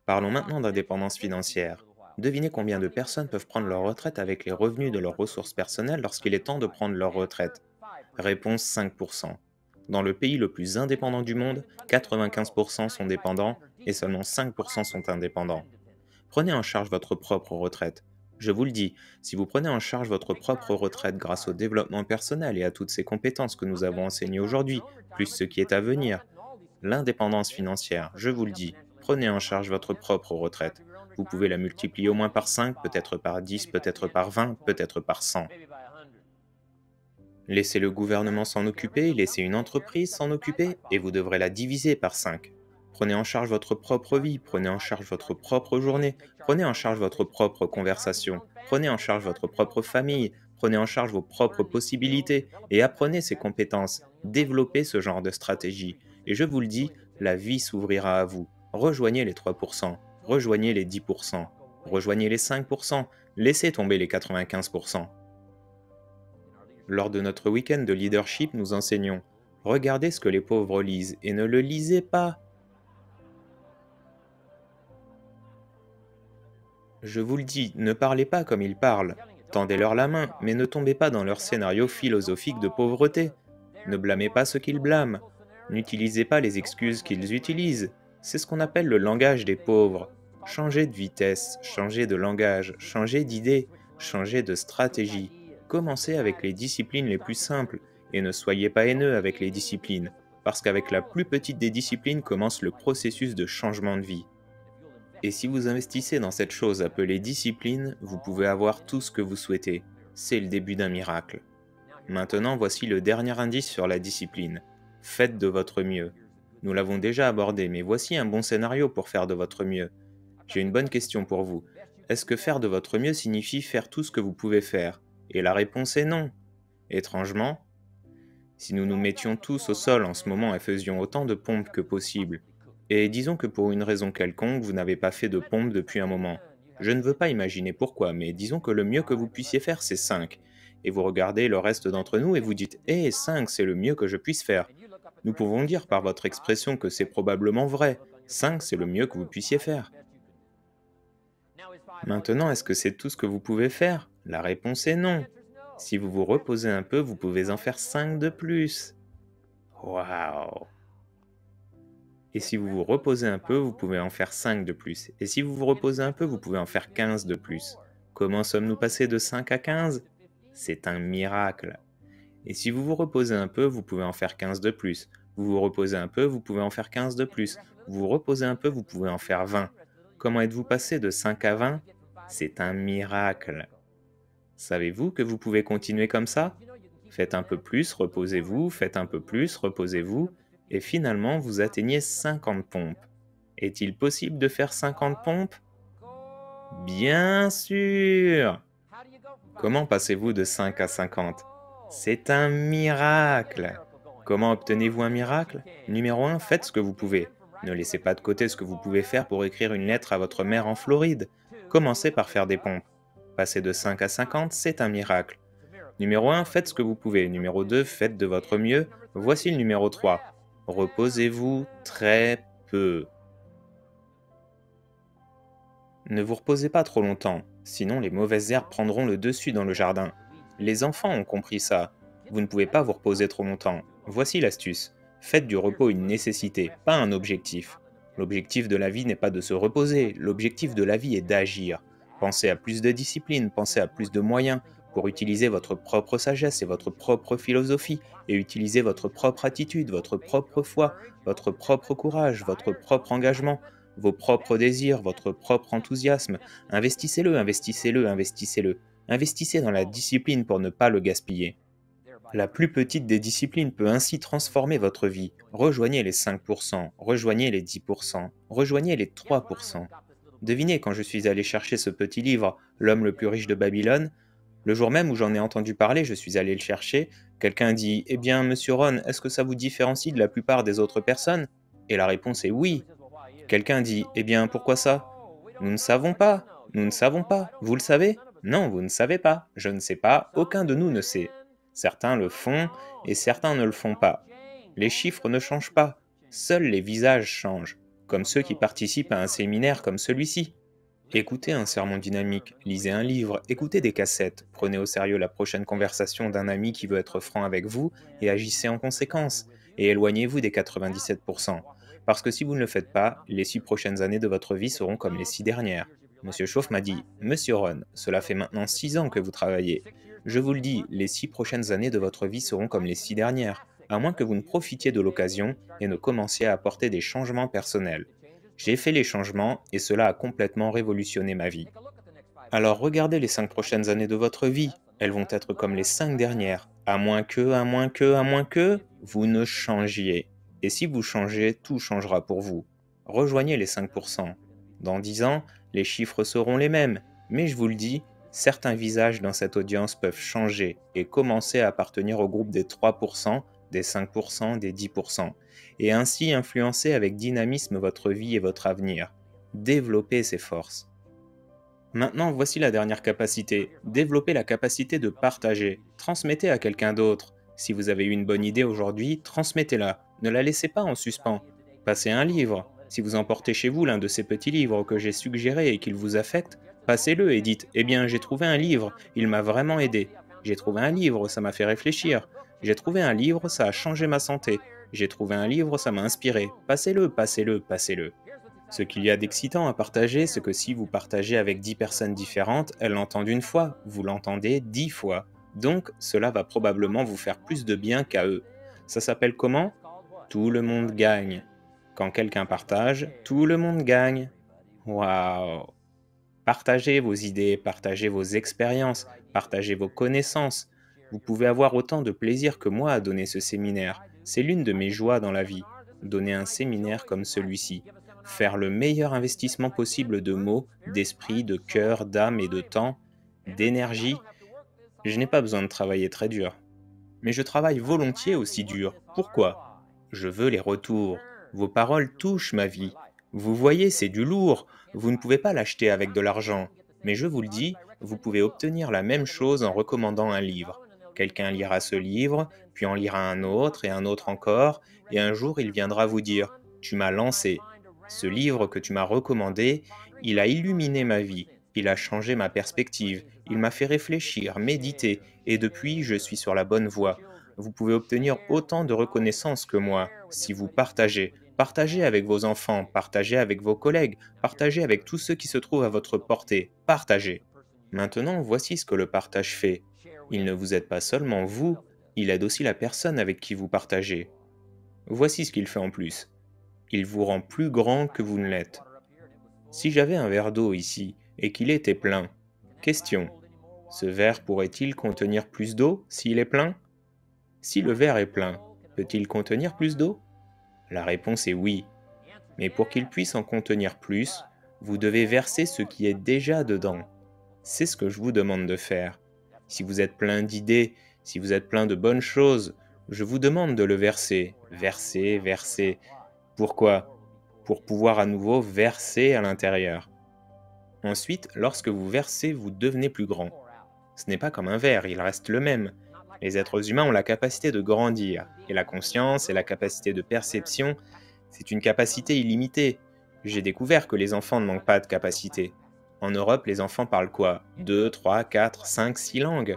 Parlons maintenant d'indépendance financière. Devinez combien de personnes peuvent prendre leur retraite avec les revenus de leurs ressources personnelles lorsqu'il est temps de prendre leur retraite. Réponse 5%. Dans le pays le plus indépendant du monde, 95% sont dépendants et seulement 5% sont indépendants. Prenez en charge votre propre retraite. Je vous le dis, si vous prenez en charge votre propre retraite grâce au développement personnel et à toutes ces compétences que nous avons enseignées aujourd'hui, plus ce qui est à venir, l'indépendance financière, je vous le dis, prenez en charge votre propre retraite. Vous pouvez la multiplier au moins par 5, peut-être par 10, peut-être par 20, peut-être par 100. Laissez le gouvernement s'en occuper, laissez une entreprise s'en occuper, et vous devrez la diviser par 5. Prenez en charge votre propre vie, prenez en charge votre propre journée, prenez en charge votre propre conversation, prenez en charge votre propre famille, prenez en charge vos propres possibilités, et apprenez ces compétences, développez ce genre de stratégie. Et je vous le dis, la vie s'ouvrira à vous. Rejoignez les 3%, rejoignez les 10%, rejoignez les 5%, laissez tomber les 95%. Lors de notre week-end de leadership, nous enseignons: regardez ce que les pauvres lisent et ne le lisez pas. Je vous le dis, ne parlez pas comme ils parlent. Tendez-leur la main, mais ne tombez pas dans leur scénario philosophique de pauvreté. Ne blâmez pas ceux qu'ils blâment. N'utilisez pas les excuses qu'ils utilisent. C'est ce qu'on appelle le langage des pauvres. Changez de vitesse, changez de langage, changez d'idée, changez de stratégie. Commencez avec les disciplines les plus simples et ne soyez pas haineux avec les disciplines, parce qu'avec la plus petite des disciplines commence le processus de changement de vie. Et si vous investissez dans cette chose appelée discipline, vous pouvez avoir tout ce que vous souhaitez. C'est le début d'un miracle. Maintenant, voici le dernier indice sur la discipline. Faites de votre mieux. Nous l'avons déjà abordé, mais voici un bon scénario pour faire de votre mieux. J'ai une bonne question pour vous. Est-ce que faire de votre mieux signifie faire tout ce que vous pouvez faire? Et la réponse est non. Étrangement, si nous nous mettions tous au sol en ce moment et faisions autant de pompes que possible, et disons que pour une raison quelconque, vous n'avez pas fait de pompe depuis un moment. Je ne veux pas imaginer pourquoi, mais disons que le mieux que vous puissiez faire, c'est 5. Et vous regardez le reste d'entre nous et vous dites: Eh, 5, c'est le mieux que je puisse faire. Nous pouvons dire par votre expression que c'est probablement vrai. 5, c'est le mieux que vous puissiez faire. Maintenant, est-ce que c'est tout ce que vous pouvez faire? La réponse est non. Si vous vous reposez un peu, vous pouvez en faire 5 de plus. Waouh! Et si vous vous reposez un peu, vous pouvez en faire 5 de plus. Et si vous vous reposez un peu, vous pouvez en faire 15 de plus. Comment sommes-nous passés de 5 à 15? C'est un miracle. Et si vous vous reposez un peu, vous pouvez en faire 15 de plus. Vous vous reposez un peu, vous pouvez en faire 15 de plus. Vous vous reposez un peu, vous pouvez en faire 20. Comment êtes-vous passé de 5 à 20? C'est un miracle. Savez-vous que vous pouvez continuer comme ça? Faites un peu plus, reposez-vous, faites un peu plus, reposez-vous, et finalement vous atteignez 50 pompes. Est-il possible de faire 50 pompes? Bien sûr! Comment passez-vous de 5 à 50? C'est un miracle! Comment obtenez-vous un miracle? Numéro 1, faites ce que vous pouvez. Ne laissez pas de côté ce que vous pouvez faire pour écrire une lettre à votre mère en Floride. Commencez par faire des pompes. Passer de 5 à 50, c'est un miracle. Numéro 1, faites ce que vous pouvez. Numéro 2, faites de votre mieux. Voici le numéro 3. Reposez-vous très peu. Ne vous reposez pas trop longtemps, sinon les mauvaises herbes prendront le dessus dans le jardin. Les enfants ont compris ça. Vous ne pouvez pas vous reposer trop longtemps. Voici l'astuce. Faites du repos une nécessité, pas un objectif. L'objectif de la vie n'est pas de se reposer, l'objectif de la vie est d'agir. Pensez à plus de discipline, pensez à plus de moyens pour utiliser votre propre sagesse et votre propre philosophie, et utiliser votre propre attitude, votre propre foi, votre propre courage, votre propre engagement, vos propres désirs, votre propre enthousiasme. Investissez-le, investissez-le, investissez-le. Investissez dans la discipline pour ne pas le gaspiller. La plus petite des disciplines peut ainsi transformer votre vie. Rejoignez les 5%, rejoignez les 10%, rejoignez les 3%. Devinez quand je suis allé chercher ce petit livre, L'homme le plus riche de Babylone, le jour même où j'en ai entendu parler, je suis allé le chercher. Quelqu'un dit: Eh bien, monsieur Ron, est-ce que ça vous différencie de la plupart des autres personnes? Et la réponse est oui. Quelqu'un dit: Eh bien, pourquoi ça? Nous ne savons pas. Nous ne savons pas. Vous le savez? Non, vous ne savez pas. Je ne sais pas. Aucun de nous ne sait. Certains le font et certains ne le font pas. Les chiffres ne changent pas. Seuls les visages changent. comme ceux qui participent à un séminaire comme celui-ci. Écoutez un sermon dynamique, lisez un livre, écoutez des cassettes, prenez au sérieux la prochaine conversation d'un ami qui veut être franc avec vous et agissez en conséquence. Et éloignez-vous des 97%. Parce que si vous ne le faites pas, les 6 prochaines années de votre vie seront comme les 6 dernières. Monsieur Chauffe m'a dit, Monsieur Ron, cela fait maintenant 6 ans que vous travaillez. Je vous le dis, les 6 prochaines années de votre vie seront comme les 6 dernières, à moins que vous ne profitiez de l'occasion et ne commenciez à apporter des changements personnels. J'ai fait les changements et cela a complètement révolutionné ma vie. Alors regardez les 5 prochaines années de votre vie. Elles vont être comme les 5 dernières. À moins que, vous ne changiez. Et si vous changez, tout changera pour vous. Rejoignez les 5%. Dans 10 ans, les chiffres seront les mêmes. Mais je vous le dis, certains visages dans cette audience peuvent changer et commencer à appartenir au groupe des 3%, des 5%, des 10%, et ainsi influencer avec dynamisme votre vie et votre avenir. Développez ces forces. Maintenant, voici la dernière capacité. Développez la capacité de partager. Transmettez à quelqu'un d'autre. Si vous avez eu une bonne idée aujourd'hui, transmettez-la. Ne la laissez pas en suspens. Passez un livre. Si vous emportez chez vous l'un de ces petits livres que j'ai suggérés et qu'il vous affecte, passez-le et dites « Eh bien, j'ai trouvé un livre, il m'a vraiment aidé. J'ai trouvé un livre, ça m'a fait réfléchir. J'ai trouvé un livre, ça a changé ma santé. J'ai trouvé un livre, ça m'a inspiré. Passez-le, passez-le, passez-le. » Ce qu'il y a d'excitant à partager, c'est que si vous partagez avec 10 personnes différentes, elles l'entendent une fois, vous l'entendez 10 fois. Donc, cela va probablement vous faire plus de bien qu'à eux. Ça s'appelle comment? Tout le monde gagne. Quand quelqu'un partage, tout le monde gagne. Waouh! Partagez vos idées, partagez vos expériences, partagez vos connaissances. Vous pouvez avoir autant de plaisir que moi à donner ce séminaire. C'est l'une de mes joies dans la vie, donner un séminaire comme celui-ci. Faire le meilleur investissement possible de mots, d'esprit, de cœur, d'âme et de temps, d'énergie. Je n'ai pas besoin de travailler très dur. Mais je travaille volontiers aussi dur. Pourquoi? Je veux les retours. Vos paroles touchent ma vie. Vous voyez, c'est du lourd. Vous ne pouvez pas l'acheter avec de l'argent. Mais je vous le dis, vous pouvez obtenir la même chose en recommandant un livre. Quelqu'un lira ce livre, puis en lira un autre et un autre encore, et un jour il viendra vous dire, tu m'as lancé. Ce livre que tu m'as recommandé, il a illuminé ma vie, il a changé ma perspective, il m'a fait réfléchir, méditer, et depuis, je suis sur la bonne voie. Vous pouvez obtenir autant de reconnaissance que moi si vous partagez. Partagez avec vos enfants, partagez avec vos collègues, partagez avec tous ceux qui se trouvent à votre portée. Partagez. Maintenant, voici ce que le partage fait. Il ne vous aide pas seulement vous, il aide aussi la personne avec qui vous partagez. Voici ce qu'il fait en plus. Il vous rend plus grand que vous ne l'êtes. Si j'avais un verre d'eau ici et qu'il était plein, question, ce verre pourrait-il contenir plus d'eau s'il est plein? Si le verre est plein, peut-il contenir plus d'eau? La réponse est oui. Mais pour qu'il puisse en contenir plus, vous devez verser ce qui est déjà dedans. C'est ce que je vous demande de faire. Si vous êtes plein d'idées, si vous êtes plein de bonnes choses, je vous demande de le verser. Verser, verser. Pourquoi? Pour pouvoir à nouveau verser à l'intérieur. Ensuite, lorsque vous versez, vous devenez plus grand. Ce n'est pas comme un verre, il reste le même. Les êtres humains ont la capacité de grandir, et la conscience et la capacité de perception, c'est une capacité illimitée. J'ai découvert que les enfants ne manquent pas de capacité. En Europe, les enfants parlent quoi? 2, 3, 4, 5, 6 langues.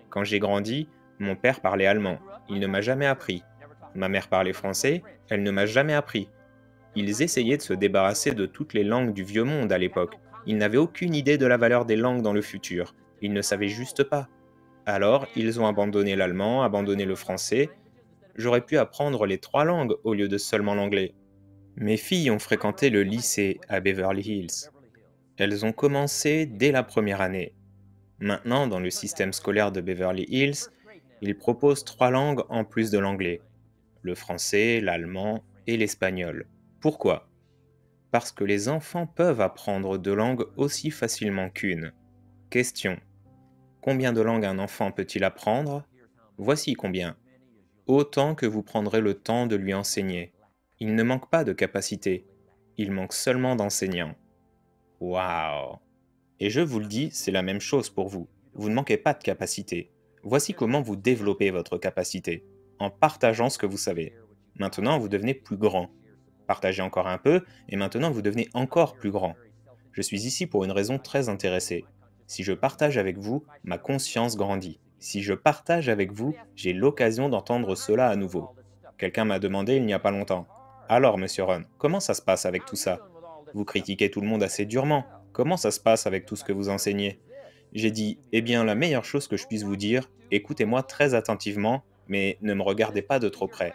Quand j'ai grandi, mon père parlait allemand. Il ne m'a jamais appris. Ma mère parlait français, elle ne m'a jamais appris. Ils essayaient de se débarrasser de toutes les langues du vieux monde à l'époque. Ils n'avaient aucune idée de la valeur des langues dans le futur. Ils ne savaient juste pas. Alors, ils ont abandonné l'allemand, abandonné le français. J'aurais pu apprendre les 3 langues au lieu de seulement l'anglais. Mes filles ont fréquenté le lycée à Beverly Hills. Elles ont commencé dès la première année. Maintenant, dans le système scolaire de Beverly Hills, ils proposent 3 langues en plus de l'anglais. Le français, l'allemand et l'espagnol. Pourquoi? Parce que les enfants peuvent apprendre 2 langues aussi facilement qu'une. Question. Combien de langues un enfant peut-il apprendre? Voici combien. Autant que vous prendrez le temps de lui enseigner. Il ne manque pas de capacité, il manque seulement d'enseignants. Waouh! Et je vous le dis, c'est la même chose pour vous. Vous ne manquez pas de capacité. Voici comment vous développez votre capacité, en partageant ce que vous savez. Maintenant, vous devenez plus grand. Partagez encore un peu, et maintenant vous devenez encore plus grand. Je suis ici pour une raison très intéressée. Si je partage avec vous, ma conscience grandit. Si je partage avec vous, j'ai l'occasion d'entendre cela à nouveau. Quelqu'un m'a demandé il n'y a pas longtemps. Alors, monsieur Ron, comment ça se passe avec tout ça? Vous critiquez tout le monde assez durement. Comment ça se passe avec tout ce que vous enseignez? J'ai dit, eh bien, la meilleure chose que je puisse vous dire, écoutez-moi très attentivement, mais ne me regardez pas de trop près.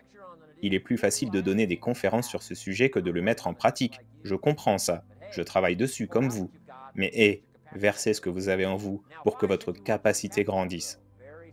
Il est plus facile de donner des conférences sur ce sujet que de le mettre en pratique. Je comprends ça. Je travaille dessus comme vous. Mais versez ce que vous avez en vous pour que votre capacité grandisse.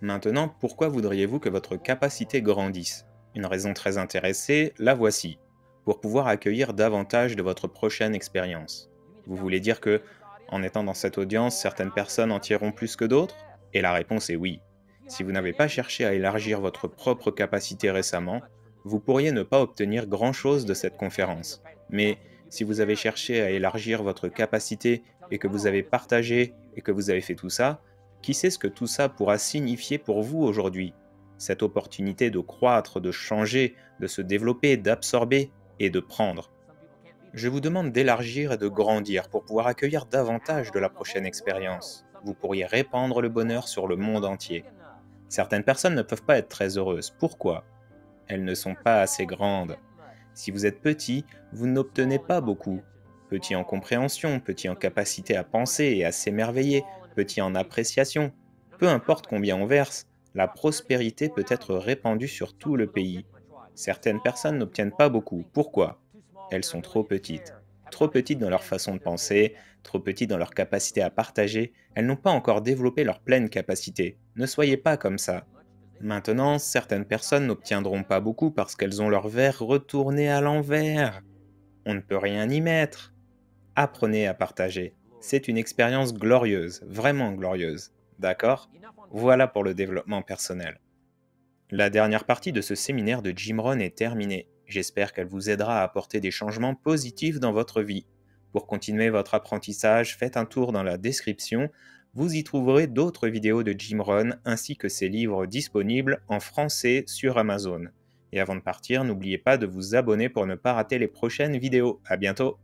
Maintenant, pourquoi voudriez-vous que votre capacité grandisse? Une raison très intéressée, la voici. Pour pouvoir accueillir davantage de votre prochaine expérience. Vous voulez dire que, en étant dans cette audience, certaines personnes en tireront plus que d'autres? Et la réponse est oui. Si vous n'avez pas cherché à élargir votre propre capacité récemment, vous pourriez ne pas obtenir grand-chose de cette conférence. Mais si vous avez cherché à élargir votre capacité et que vous avez partagé et que vous avez fait tout ça, qui sait ce que tout ça pourra signifier pour vous aujourd'hui? Cette opportunité de croître, de changer, de se développer, d'absorber et de prendre. Je vous demande d'élargir et de grandir pour pouvoir accueillir davantage de la prochaine expérience. Vous pourriez répandre le bonheur sur le monde entier. Certaines personnes ne peuvent pas être très heureuses. Pourquoi? Elles ne sont pas assez grandes. Si vous êtes petit, vous n'obtenez pas beaucoup. Petit en compréhension, petit en capacité à penser et à s'émerveiller, petit en appréciation. Peu importe combien on verse, la prospérité peut être répandue sur tout le pays. Certaines personnes n'obtiennent pas beaucoup. Pourquoi? Elles sont trop petites. Trop petites dans leur façon de penser, trop petites dans leur capacité à partager, elles n'ont pas encore développé leur pleine capacité. Ne soyez pas comme ça. Maintenant, certaines personnes n'obtiendront pas beaucoup parce qu'elles ont leur verre retourné à l'envers. On ne peut rien y mettre. Apprenez à partager. C'est une expérience glorieuse, vraiment glorieuse. D'accord? Voilà pour le développement personnel. La dernière partie de ce séminaire de Jim Rohn est terminée. J'espère qu'elle vous aidera à apporter des changements positifs dans votre vie. Pour continuer votre apprentissage, faites un tour dans la description. Vous y trouverez d'autres vidéos de Jim Rohn ainsi que ses livres disponibles en français sur Amazon. Et avant de partir, n'oubliez pas de vous abonner pour ne pas rater les prochaines vidéos. À bientôt!